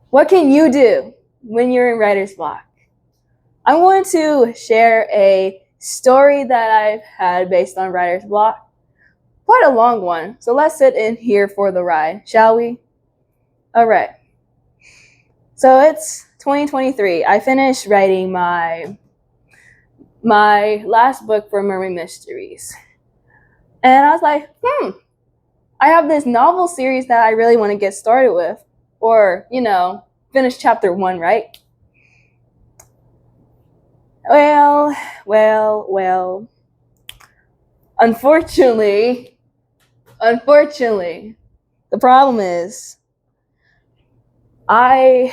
What can you do when you're in writer's block? I'm going to share a story that I've had based on writer's block. Quite a long one, so let's sit in here for the ride, shall we? All right. So it's 2023. I finished writing my last book for Mermaid Mysteries. And I was like, I have this novel series that I really want to get started with. Or, finish chapter 1, right? Well. Unfortunately, the problem is the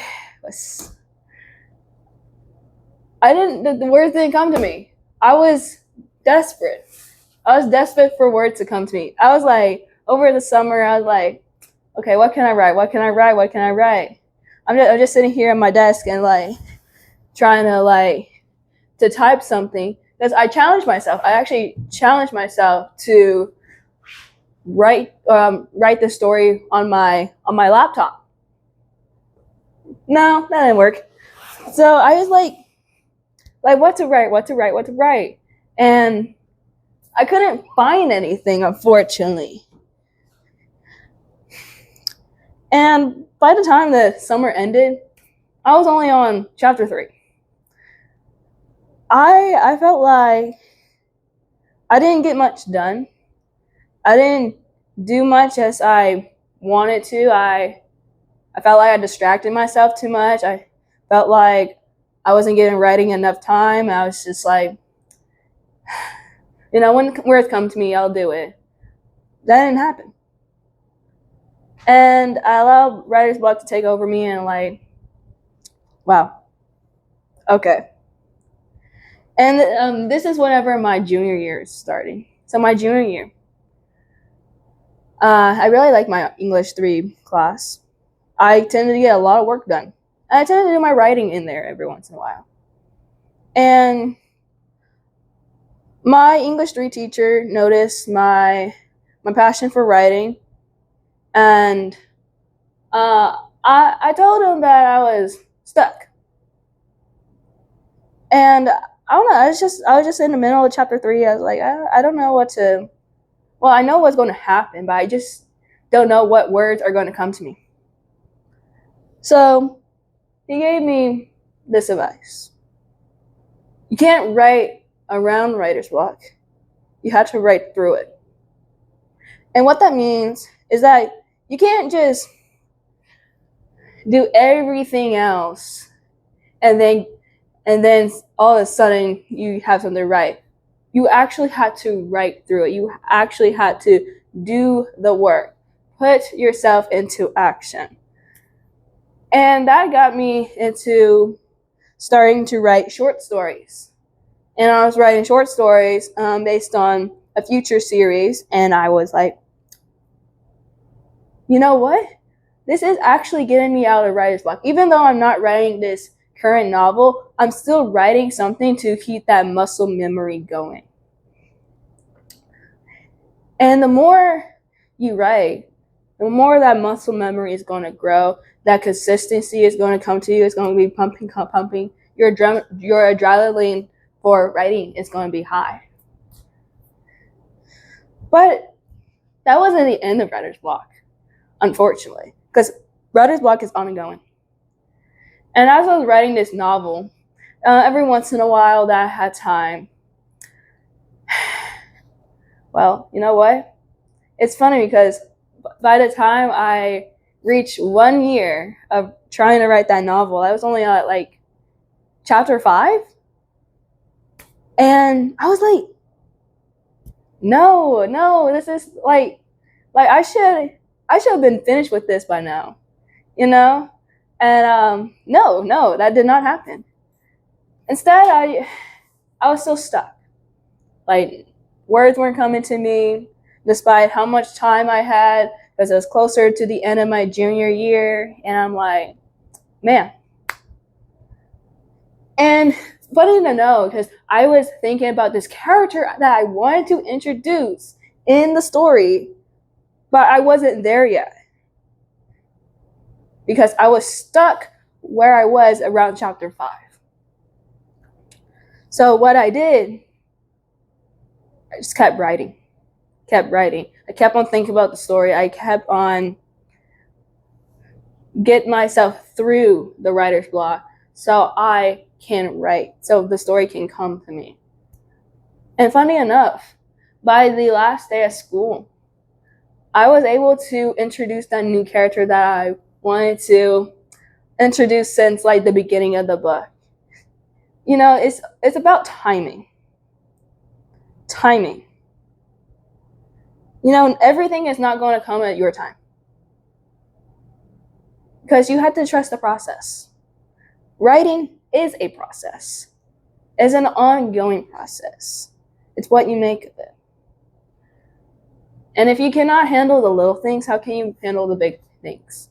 words didn't come to me. I was desperate. For words to come to me. I was like, over the summer, I was like, okay, what can I write? I'm just sitting here at my desk and like trying to type something because I challenged myself. I actually challenged myself to write the story on my laptop. No, that didn't work. So I was like what to write, and I couldn't find anything, unfortunately. And by the time the summer ended, I was only on chapter 3. I felt like I didn't get much done. I didn't do much as I wanted to. I felt like I distracted myself too much. I felt like I wasn't giving writing enough time. I was just like, when words come to me, I'll do it. That didn't happen. And I allowed writer's block to take over me and wow. Okay. And this is whenever my junior year is starting. So my junior year, I really like my English 3 class. I tended to get a lot of work done. And I tended to do my writing in there every once in a while. And my English 3 teacher noticed my passion for writing, and I told him that I was stuck. And I don't know. I was just in the middle of chapter 3. I was like, I don't know what to. Well, I know what's going to happen, but I just don't know what words are going to come to me. So he gave me this advice: you can't write around writer's block. You have to write through it. And what that means is that you can't just do everything else and then all of a sudden you have something to write. You actually had to write through it. You actually had to do the work. Put yourself into action. And that got me into starting to write short stories. And I was writing short stories based on a future series, and I was like, you know what? This is actually getting me out of writer's block. Even though I'm not writing this current novel, I'm still writing something to keep that muscle memory going. And the more you write, the more that muscle memory is going to grow. That consistency is going to come to you. It's going to be pumping. Your adrenaline for writing is going to be high. But that wasn't the end of writer's block, unfortunately, because writer's block is ongoing. And as I was writing this novel, every once in a while that I had time, well, you know what? It's funny because by the time I reached 1 year of trying to write that novel, I was only at chapter 5. And I was like, no, this is like I should have been finished with this by now, And no, that did not happen. Instead, I was still stuck. Words weren't coming to me, despite how much time I had, because it was closer to the end of my junior year, and I'm like, man. And funny to know, because I was thinking about this character that I wanted to introduce in the story, but I wasn't there yet. because I was stuck where I was around chapter 5. So what I did, I just kept writing. I kept on thinking about the story. I kept on get myself through the writer's block so I can write, so the story can come to me. And funny enough, by the last day of school, I was able to introduce that new character that I wanted to introduce since like the beginning of the book. You know, it's about timing. Timing. You know, everything is not going to come at your time, because you have to trust the process. Writing is a process. It's an ongoing process. It's what you make of it. And if you cannot handle the little things, how can you handle the big things?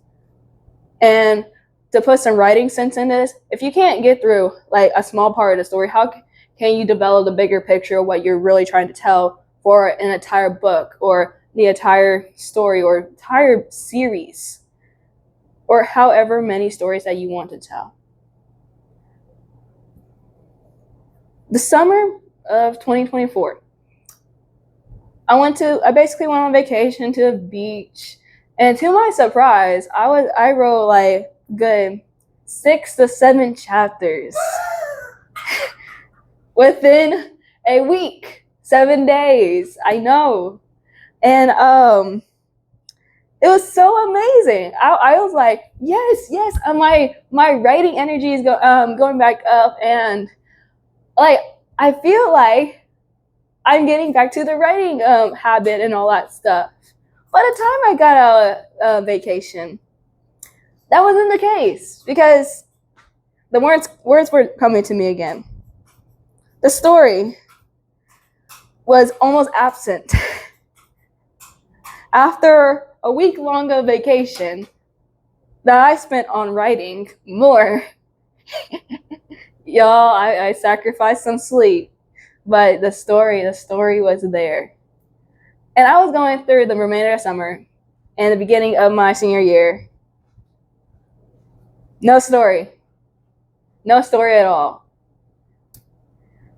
And to put some writing sense in this, if you can't get through like a small part of the story, how can you develop the bigger picture of what you're really trying to tell for an entire book or the entire story or entire series or however many stories that you want to tell? The summer of 2024, I basically went on vacation to the beach, and to my surprise, I wrote like good 6 to 7 chapters within a week, 7 days. I know. And it was so amazing. I was like, yes, my writing energy is going back up, and like I feel like I'm getting back to the writing habit and all that stuff. By the time I got out of vacation, that wasn't the case, because the words were coming to me again. The story was almost absent. After a week long of vacation that I spent on writing more, y'all, I sacrificed some sleep, but the story was there. And I was going through the remainder of summer and the beginning of my senior year. No story at all.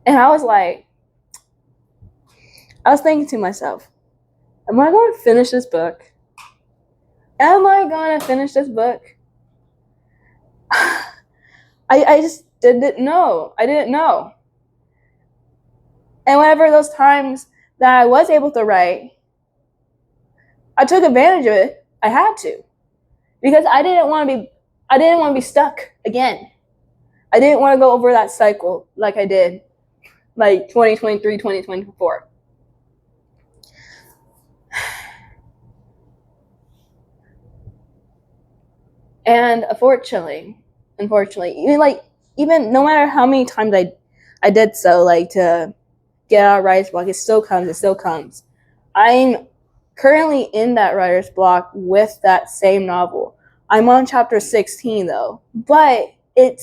And I was thinking to myself, am I going to finish this book? Am I going to finish this book? I just didn't know. I didn't know. And whenever those times that I was able to write, I took advantage of it. I had to, because I didn't want to be stuck again. I didn't want to go over that cycle like I did, like 2023, 2024. And unfortunately, even no matter how many times I did so, like to get out of writer's block, it still comes. I'm currently in that writer's block with that same novel. I'm on chapter 16 though, but it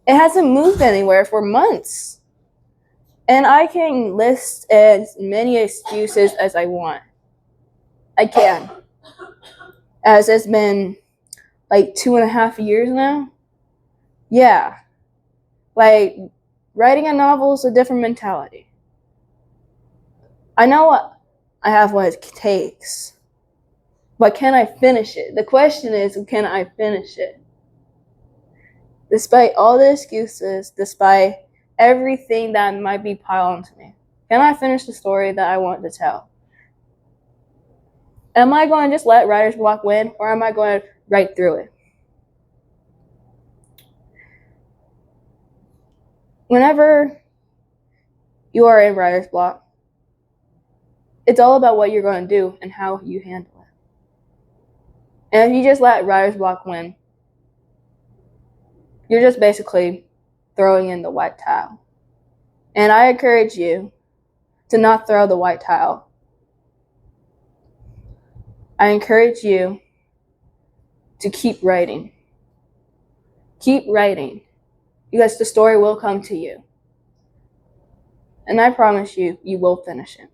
hasn't moved anywhere for months. And I can list as many excuses as I want. I can. As it's been like 2.5 years now. Yeah. Like, writing a novel is a different mentality. I know I have what it takes, but can I finish it? The question is, can I finish it? Despite all the excuses, despite everything that might be piled onto me, can I finish the story that I want to tell? Am I going to just let writer's block win, or am I going to write through it? Whenever you are in writer's block, it's all about what you're going to do and how you handle it. And if you just let writer's block win, you're just basically throwing in the white towel. And I encourage you to not throw the white towel. I encourage you to keep writing. Keep writing, because the story will come to you. And I promise you, you will finish it.